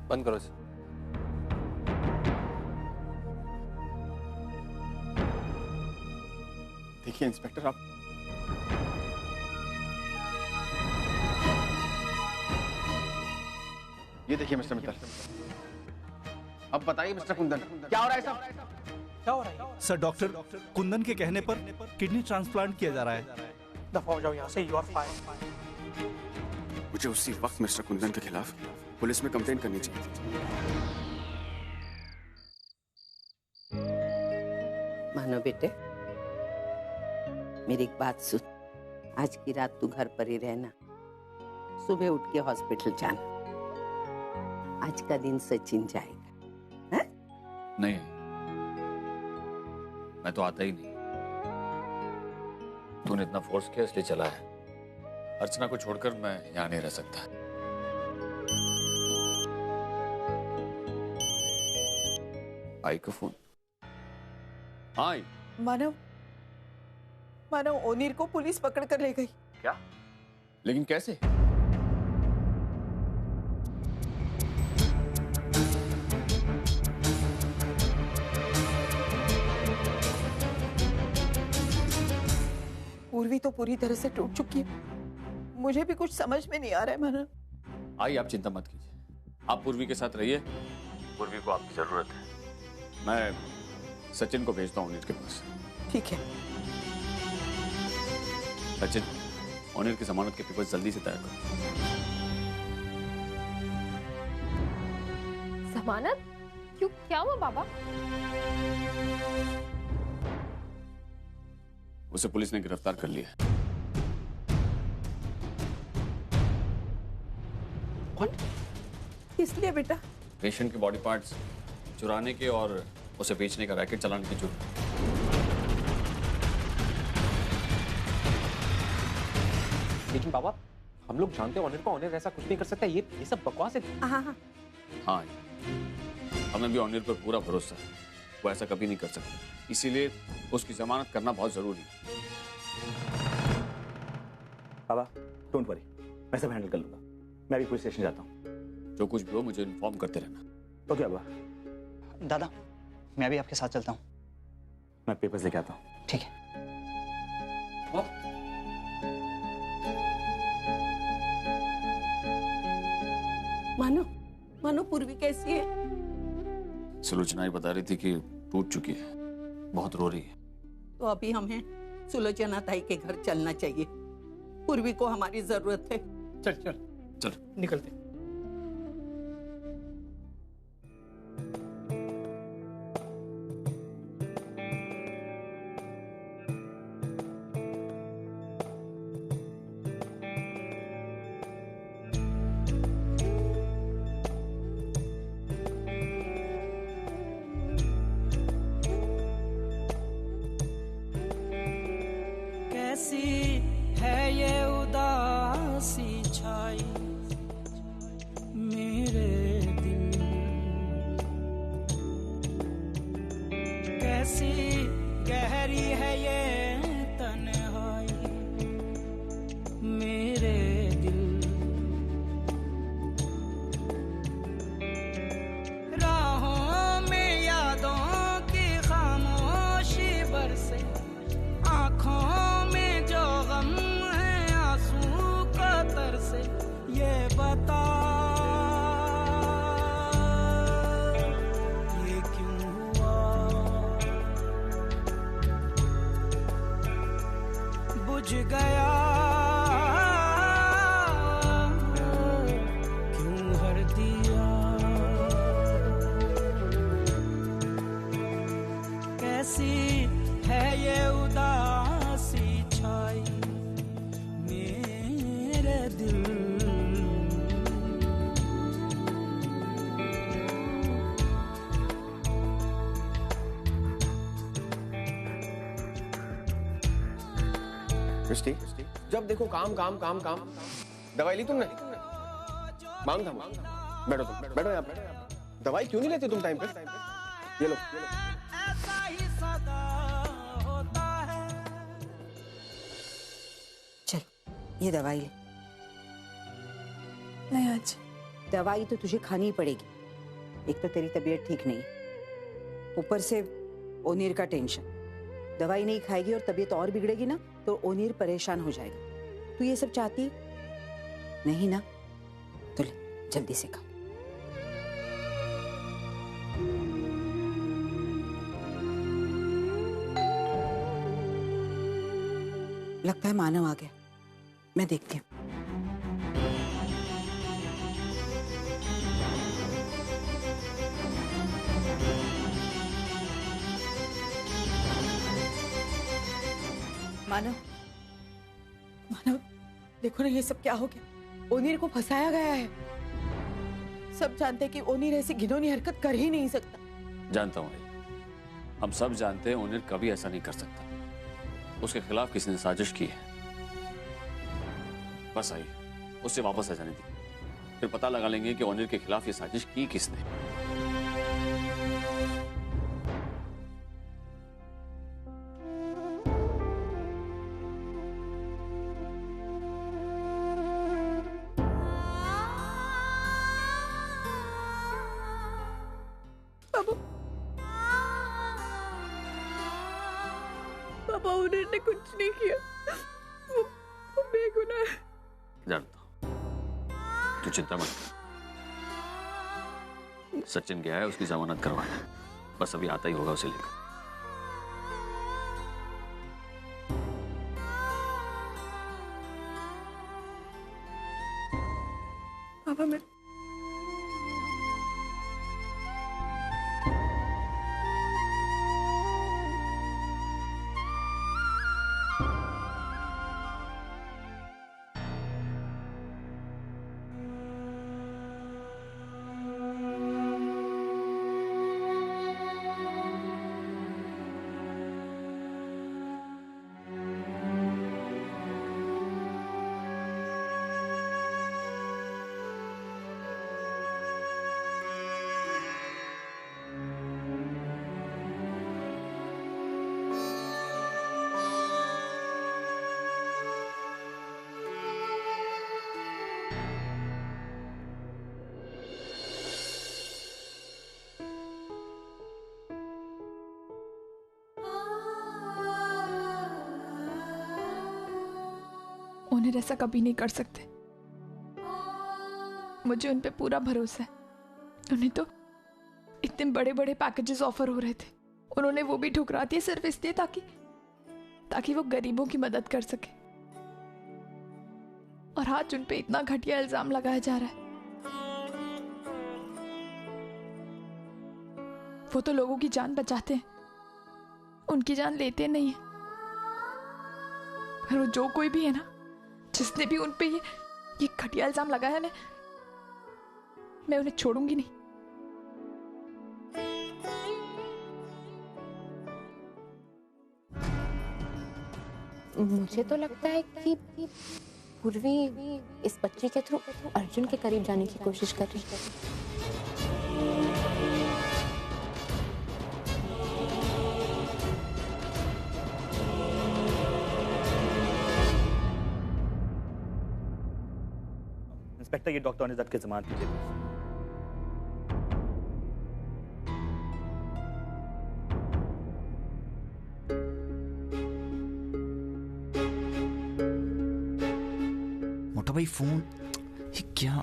बंद करो इसे। देखिए इंस्पेक्टर, आप ये देखिए मिस्टर मित्तल। अब बताइए मिस्टर कुंदन, क्या हो रहा है साहब? क्या हो रहा है? सर, डॉक्टर कुंदन के कहने पर किडनी ट्रांसप्लांट किया जा रहा है। दफा हो जाओ यहाँ से, यू आर फायर। मुझे उसी वक्त मिस्टर कुंदन के खिलाफ पुलिस में कंप्लेंट करनी चाहिए थी। मानो बेटे, मेरी एक बात सुन। आज की रात तू घर पर ही रहना, सुबह उठ के हॉस्पिटल जाना। आज का दिन सचिन जाएगा। है? नहीं, मैं तो आता ही नहीं। तूने इतना फोर्स किया इसलिए चला है। अर्चना को छोड़कर मैं यहाँ नहीं रह सकता। आई का फोन। हाँ मानव ओनीर को पुलिस पकड़ कर ले गई। क्या? लेकिन कैसे? पूर्वी तो पूरी तरह से टूट चुकी है। मुझे भी कुछ समझ में नहीं आ रहा है मानव। आई, आप चिंता मत कीजिए। आप पूर्वी के साथ रहिए। पूर्वी को आपकी जरूरत है। मैं सचिन को भेजता हूँ ओनीर के पास। ठीक है। सचिन, ओनीर की जमानत के पेपर्स जल्दी से तैयार करो। जमानत? क्यों, क्या हुआ बाबा? उसे पुलिस ने गिरफ्तार कर लिया। कौन? किस लिए बेटा? पेशेंट के बॉडी पार्ट्स चुराने के और उसे बेचने का रैकेट चलाने के जुर्म। लेकिन बाबा, हम लोग जानते हैं ओनिर को, ओनिर ऐसा कुछ नहीं कर सकता। ये सब बकवास है। हाँ हाँ हाँ, हमें भी ओनिर पर पूरा भरोसा है। वो ऐसा कभी नहीं कर सकता, इसीलिए उसकी जमानत करना बहुत जरूरी है। बाबा, डोंट वरी, मैं सब हैंडल कर लूंगा। मैं अभी पुलिस स्टेशन जाता हूँ। जो कुछ भी हो मुझे इन्फॉर्म करते रहना। ओके बाबा। दादा, मैं भी आपके साथ चलता हूँ। मैं पेपर्स लेके आता हूँ। ठीक है। मानो पूर्वी कैसी है? सुलोचना ही बता रही थी कि टूट चुकी है, बहुत रो रही है। तो अभी हमें सुलोचना ताई के घर चलना चाहिए। पूर्वी को हमारी जरूरत है। चल चल चल निकलते। कैसी है ये उदासी छाई मेरे दिल, कैसी गहरी है ये तन्हाई मेरे दिल। राहों में यादों की खामोशी बरसे, आँखों से ये बता ये क्यों हुआ, बुझ गया क्यों हर दिया। कैसी है ये उदासी छाई मेरे दिल। क्रिस्टी, जब देखो काम काम काम काम। दवाई ली तुमने? मांग था। बैठो तुम, बैठो यहाँ पे। दवाई क्यों नहीं लेते तुम टाइम पे? ये लो। ऐसा ही सदा होता है। चल, ये दवाई ले। नहीं आज दवाई तो तुझे खानी ही पड़ेगी। एक तो तेरी तबीयत ठीक नहीं, ऊपर से ओनीर का टेंशन। दवाई नहीं खाएगी और तबीयत और बिगड़ेगी ना तो ओनीर परेशान हो जाएगा। तू ये सब चाहती नहीं ना? तो ले जल्दी से खा। लगता है मानव आ गया, मैं देखती हूँ। मानव, मानव, देखो ना ये सब क्या हो गया। ओनीर को फंसाया गया है। सब जानते हैं कि ओनीर ऐसी घिनौनी हरकत कर ही नहीं सकता। जानता हूँ आई, हम सब जानते हैं ओनिर कभी ऐसा नहीं कर सकता। उसके खिलाफ किसी ने साजिश की है। बस आई, उससे वापस आ जाने दी, फिर पता लगा लेंगे कि ओनिर के खिलाफ ये साजिश की किसने। पापा उन्होंने कुछ नहीं किया, वो बेगुनाह है। जानता हूं, तू चिंता मत कर। सचिन गया है उसकी जमानत करवाने, बस अभी आता ही होगा उसे लेकर। पापा मैं ओनिर ऐसा कभी नहीं कर सकते। मुझे उन पे पूरा भरोसा है। उन्हें तो इतने बड़े बड़े पैकेजेस ऑफर हो रहे थे, उन्होंने वो भी ठुकरा दिए सिर्फ इसलिए ताकि वो गरीबों की मदद कर सके। और आज उन पे इतना घटिया इल्जाम लगाया जा रहा है। वो तो लोगों की जान बचाते हैं, उनकी जान लेते नहीं है। पर वो जो कोई भी है ना, जिसने भी उन पे ये घटिया इल्जाम लगाया ना, मैं उन्हें छोड़ूंगी नहीं। मुझे तो लगता है कि पूर्वी इस बच्ची के थ्रू अर्जुन के करीब जाने की कोशिश कर रही है। इंस्पेक्टर, ये डॉक्टर अनिरुद्ध की जमानत कीजिए। मोटा भाई फोन, ये क्या?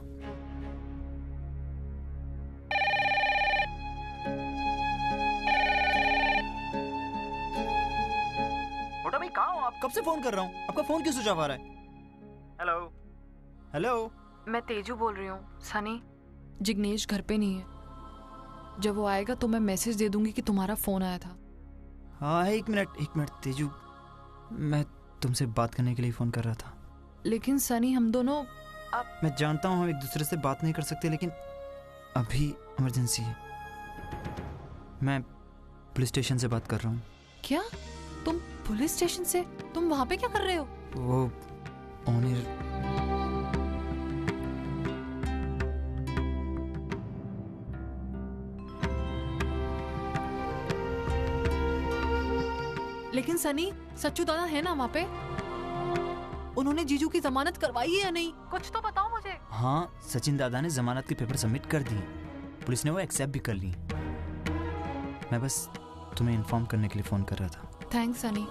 मोटा भाई कहाँ हो आप? कब से फोन कर रहा हूँ, आपका फोन क्यों स्विच ऑफ आ रहा है? हेलो हेलो, मैं तेजू बोल रही हूँ। सनी, जिग्नेश घर पे नहीं है। जब वो आएगा तो मैं मैसेज दे दूंगी कि तुम्हारा फोन आया था। हाँ एक मिनट तेजू, मैं तुमसे बात करने के लिए फ़ोन कर रहा था। लेकिन सनी हम दोनों मैं जानता हूँ हम एक दूसरे से बात नहीं कर सकते, लेकिन अभी इमरजेंसी है। मैं पुलिस स्टेशन से बात कर रहा हूँ। क्या? तुम पुलिस स्टेशन से? तुम वहाँ पे क्या कर रहे हो? वो ओनिर लेकिन सनी, सच्चू दादा है ना वहाँ पे? उन्होंने जीजू की जमानत करवाई है या नहीं? कुछ तो बताओ मुझे। हाँ, सचिन दादा ने जमानत के पेपर सबमिट कर दिए। पुलिस ने वो एक्सेप्ट भी कर ली। मैं बस तुम्हें इन्फॉर्म करने के लिए फोन कर रहा था। थैंक्स सनी।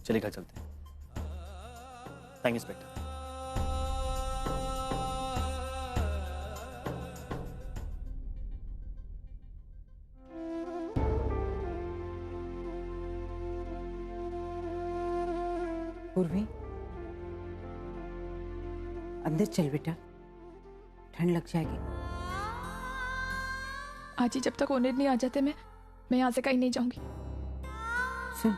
चलिए घर चलते हैं। Thank you inspector. पूर्वी, अंदर चल बेटा, ठंड लग जाएगी। आज ही जब तक ओनिर नहीं आ जाते मैं यहाँ से कहीं नहीं जाऊंगी। सुन,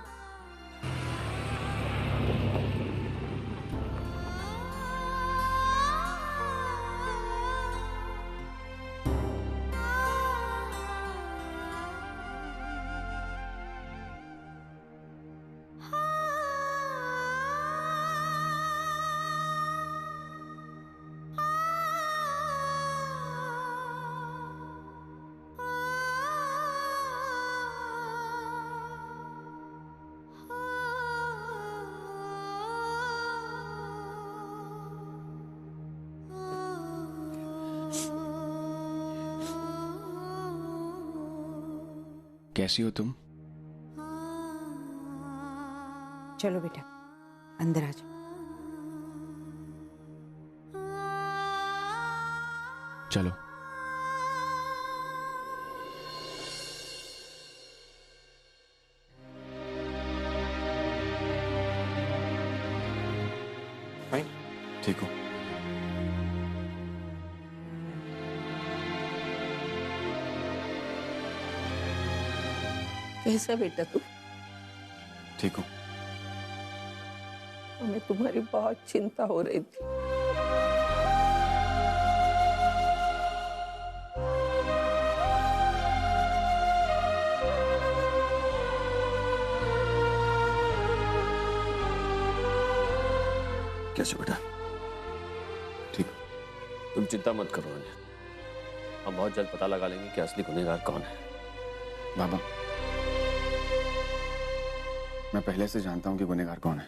कैसी हो तुम? चलो बेटा, अंदर आ जाओ। चलो। फाइन, ठीक हो? कैसा बेटा तू? ठीक हूँ। हमें तुम्हारी बहुत चिंता हो रही थी। कैसे बेटा? ठीक। तुम चिंता मत करो अनिल, हम बहुत जल्द पता लगा लेंगे कि असली गुनहगार कौन है। बाबा, मैं पहले से जानता हूं कि गुनहगार कौन है।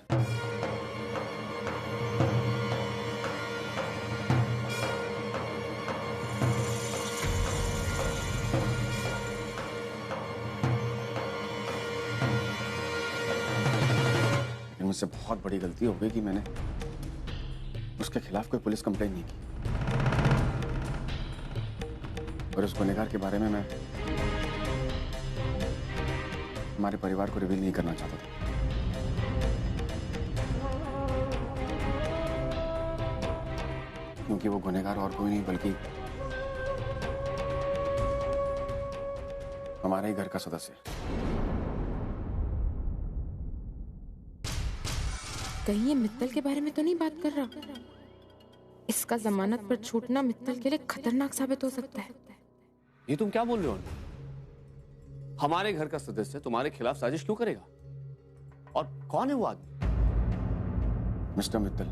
लेकिन मुझसे बहुत बड़ी गलती हो गई कि मैंने उसके खिलाफ कोई पुलिस कंप्लेंट नहीं की, और उस गुनहगार के बारे में मैं हमारे परिवार को रिवील नहीं करना चाहता था। क्योंकि वो गुनहगार और कोई नहीं बल्कि हमारे ही घर का सदस्य है। कहीं ये मित्तल के बारे में तो नहीं बात कर रहा? इसका जमानत पर छूटना मित्तल के लिए खतरनाक साबित हो सकता है। ये तुम क्या बोल रहे हो? हमारे घर का सदस्य तुम्हारे खिलाफ साजिश क्यों करेगा? और कौन है वो आदमी? मिस्टर मित्तल।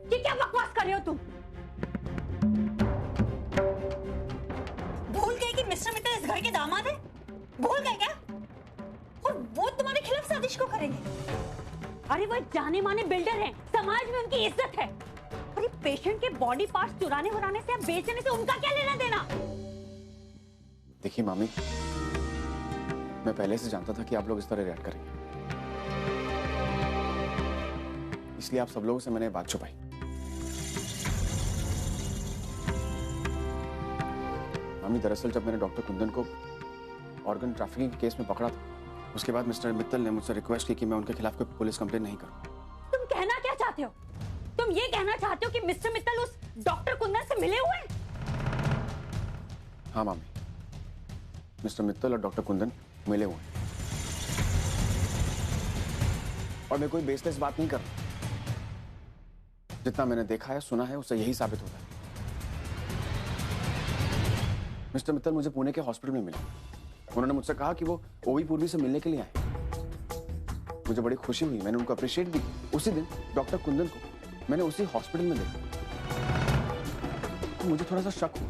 ये क्या बकवास कर रहे हो तुम? भूल गए कि मिस्टर मित्तल इस घर के दामाद है? भूल गए क्या? और वो तुम्हारे खिलाफ साजिश क्यों करेंगे? अरे वो जाने माने बिल्डर हैं, समाज में उनकी इज्जत है। अरे पेशेंट के बॉडी पार्ट्स चुराने वुराने से या बेचने से उनका क्या लेना देना? देखिए मामी, मैं पहले से जानता था कि आप लोग इस तरह रिएक्ट करेंगे, इसलिए आप सब लोगों से मैंने बात छुपाई। मामी, दरअसल जब मैंने डॉक्टर कुंदन को ऑर्गन ट्रैफिकिंग के केस में पकड़ा था, उसके बाद मिस्टर मित्तल ने मुझसे रिक्वेस्ट की कि मैं उनके खिलाफ कोई पुलिस कंप्लेंट नहीं करूं। तुम कहना क्या चाहते हो? तुम तुम ये कहना चाहते हो कि मिस्टर मित्तल उस डॉक्टर कुंदन से मिले हुए हैं? हाँ मामी, मिस्टर मित्तल और डॉक्टर कुंदन मिले हुए हैं। और मैं कोई बेसलेस बात नहीं कर रहा। जितना मैंने देखा है, सुना है, उससे यही साबित होता है। मिस्टर मित्तल मुझे पुणे के हॉस्पिटल में मिले। उन्होंने मुझसे कहा कि वो ओवी पूर्वी से मिलने के लिए आए। मुझे बड़ी खुशी हुई, मैंने उनको अप्रिशिएट भी। उसी दिन डॉक्टर कुंदन को मैंने उसी हॉस्पिटल में देखा। तो मुझे थोड़ा सा शक हुआ,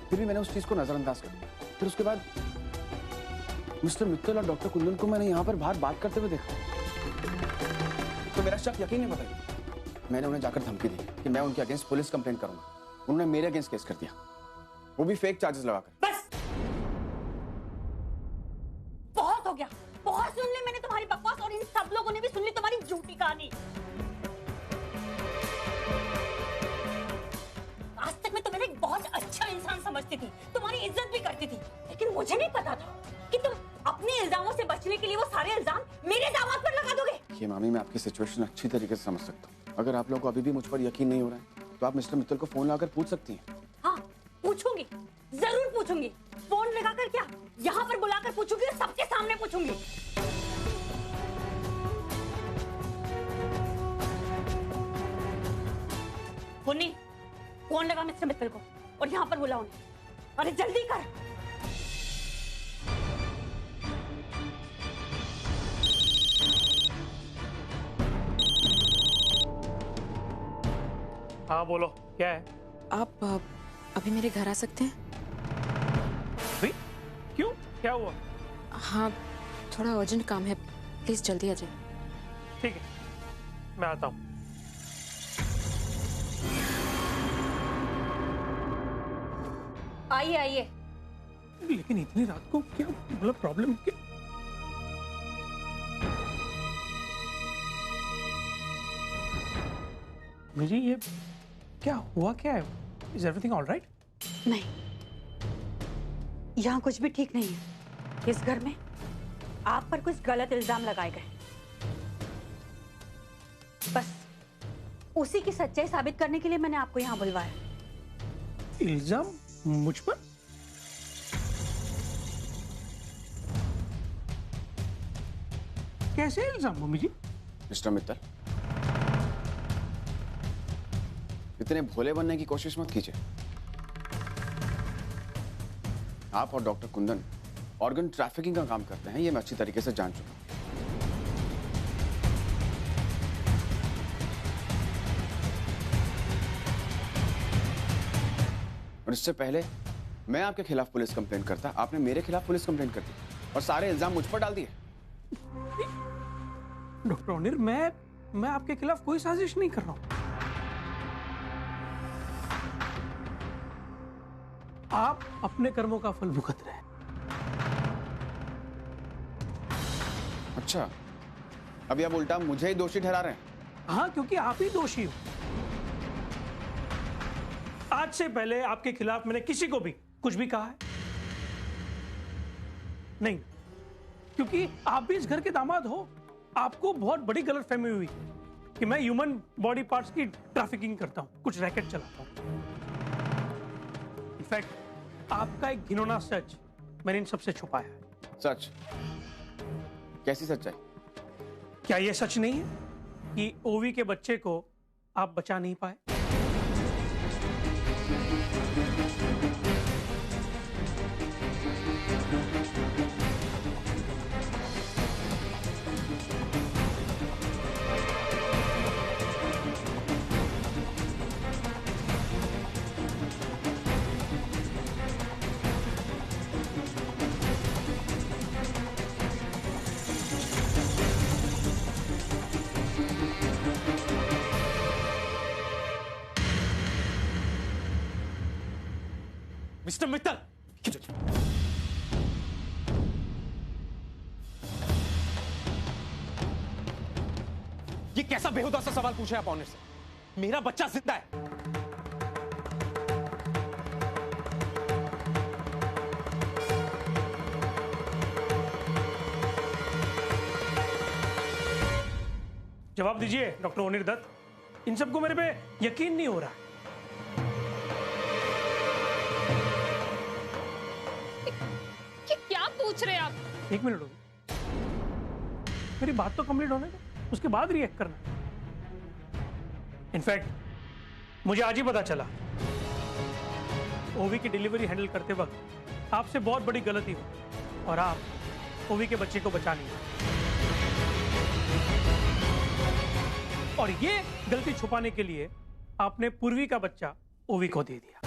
फिर भी मैंने उस चीज को नजरअंदाज कर दिया। फिर उसके बाद मिस्टर मित्तल और डॉक्टर कुंदन को मैंने यहाँ पर बाहर बात करते हुए देखा, तो मेरा शक यकीन नहीं बताया। मैंने उन्हें जाकर धमकी दी कि मैं उनके अगेंस्ट पुलिस कंप्लेंट करूंगा। उन्होंने मेरे अगेंस्ट केस कर दिया, वो भी फेक चार्जेस लगाकर। बस बहुत हो गया, बहुत सुन ली मैंने तुम्हारी बकवास, और इन सब लोगों ने भी सुन ली तुम्हारी झूठी कहानी। आज तक मैं तुम्हें एक बहुत अच्छा इंसान समझती थी, तुम्हारी इज्जत भी करती थी, लेकिन मुझे नहीं पता था कि तुम अपने इल्जामों से बचने के लिए वो सारे इल्जाम मेरे दामाद पर लगा दोगे। ये मामी, मैं आपकी सिचुएशन अच्छी तरीके से समझ सकता हूँ। अगर आप लोगों को अभी भी मुझ पर यकीन नहीं हो रहा है, तो आप मिस्टर मित्तल को फोन लगाकर पूछ सकती हैं। हाँ, पूछूंगी, जरूर पूछूंगी। फोन लगाकर क्या, यहाँ पर बुलाकर पूछूंगी और सबके सामने पूछूंगी। मुन्नी, फोन लगा मिस्टर मित्तल को और यहाँ पर बुलाओ उन्हें। अरे जल्दी कर। हाँ बोलो, क्या है? आप अभी मेरे घर आ सकते हैं? भाई क्यों, क्या हुआ? हाँ, थोड़ा अर्जेंट काम है, प्लीज जल्दी आ जाए। ठीक है, मैं आता हूँ। आइए आइए। लेकिन इतनी रात को क्या मतलब प्रॉब्लम क्या? मुझे ये क्या हुआ, क्या है? Is everything all right? नहीं, यहाँ कुछ भी ठीक नहीं है। इस घर में आप पर कुछ गलत इल्जाम लगाए गए, बस उसी की सच्चाई साबित करने के लिए मैंने आपको यहाँ बुलवाया। इल्जाम मुझ पर? कैसे इल्जाम मम्मी जी? मिस्टर मित्तल, इतने भोले बनने की कोशिश मत कीजिए। आप और डॉक्टर कुंदन ऑर्गन ट्रैफिकिंग का काम करते हैं, ये मैं अच्छी तरीके से जान चुका हूं। और इससे पहले मैं आपके खिलाफ पुलिस कंप्लेंट करता, आपने मेरे खिलाफ पुलिस कंप्लेंट कर दी और सारे इल्जाम मुझ पर डाल दिए। डॉक्टर ओनिर, मैं आपके खिलाफ कोई साजिश नहीं कर रहा हूं। आप अपने कर्मों का फल भुगत रहे हैं। अच्छा, अभी आप उल्टा मुझे ही दोषी ठहरा रहे हैं? हाँ, क्योंकि आप ही दोषी हो। आज से पहले आपके खिलाफ मैंने किसी को भी कुछ भी कहा है? नहीं, क्योंकि आप भी इस घर के दामाद हो। आपको बहुत बड़ी गलतफहमी हुई कि मैं ह्यूमन बॉडी पार्ट्स की ट्रैफिकिंग करता हूं, कुछ रैकेट चलाता हूं। इनफैक्ट आपका एक घिनौना सच मैंने इन सबसे छुपाया है। सच? कैसी सच्चाई? क्या यह सच नहीं है कि ओवी के बच्चे को आप बचा नहीं पाए? मिस्टर मित्तल, ये कैसा बेहुदा सा सवाल पूछे आप ऑनर से? मेरा बच्चा जिंदा है। जवाब दीजिए डॉक्टर ओनिर दत्त। इन सबको मेरे पे यकीन नहीं हो रहा। क्या पूछ रहे हैं आप? एक मिनट हो, मेरी बात तो कंप्लीट होने दो, उसके बाद रिएक्ट करना। इनफैक्ट मुझे आज ही पता चला ओवी की डिलीवरी हैंडल करते वक्त आपसे बहुत बड़ी गलती हुई और आप ओवी के बच्चे को बचा नहीं पाए। और ये गलती छुपाने के लिए आपने पूर्वी का बच्चा ओवी को दे दिया।